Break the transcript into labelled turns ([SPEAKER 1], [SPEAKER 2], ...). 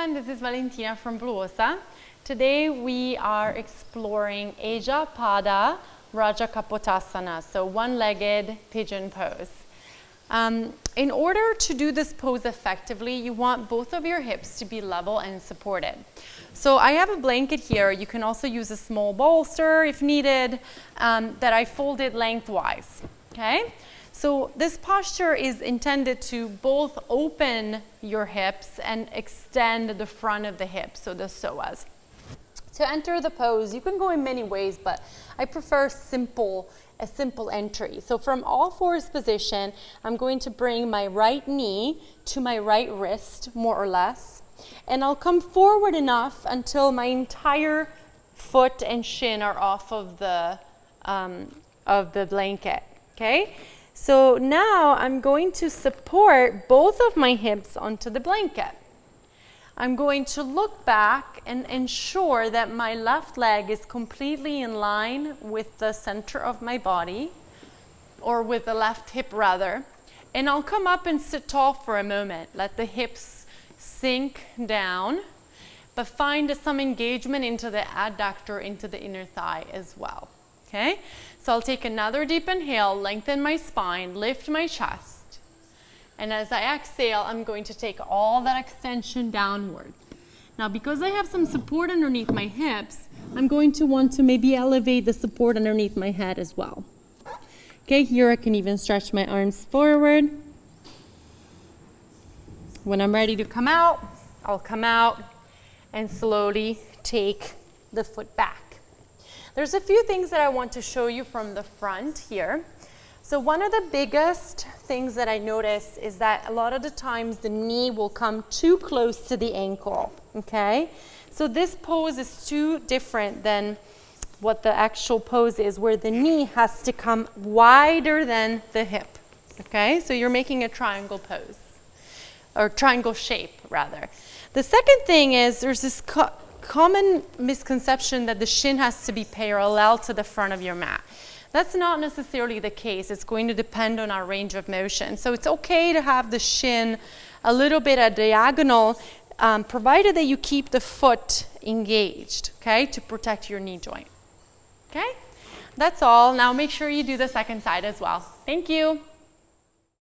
[SPEAKER 1] everyone, this is Valentina from Bluosa. Today we are exploring Rajakapotasana, so one-legged pigeon pose. In order to do this pose effectively, you want both of your hips to be level and supported. So I have a blanket here. You can also use a small bolster if needed, that I folded lengthwise, okay? So this posture is intended to both open your hips and extend the front of the hips, so the psoas. To enter the pose, you can go in many ways, but I prefer a simple entry. So from all fours position, I'm going to bring my right knee to my right wrist, more or less, and I'll come forward enough until my entire foot and shin are off of the blanket, okay? So now I'm going to support both of my hips onto the blanket. I'm going to look back and ensure that my left leg is completely in line with the center of my body, or with the left hip rather. And I'll come up and sit tall for a moment. Let the hips sink down, but find some engagement into the adductor, into the inner thigh as well. Okay, so I'll take another deep inhale, lengthen my spine, lift my chest. And as I exhale, I'm going to take all that extension downward. Now, because I have some support underneath my hips, I'm going to want to maybe elevate the support underneath my head as well. Okay, here I can even stretch my arms forward. When I'm ready to come out, I'll come out and slowly take the foot back. There's a few things that I want to show you from the front here. So one of the biggest things that I notice is that a lot of the times the knee will come too close to the ankle, okay? So this pose is too different than what the actual pose is, where the knee has to come wider than the hip, okay? So you're making a triangle pose, or triangle shape rather. The second thing is there's this common misconception that the shin has to be parallel to the front of your mat. That's not necessarily the case. It's going to depend on our range of motion. So it's okay to have the shin a little bit at diagonal, provided that you keep the foot engaged, okay, to protect your knee joint. Okay, that's all. Now make sure you do the second side as well. Thank you.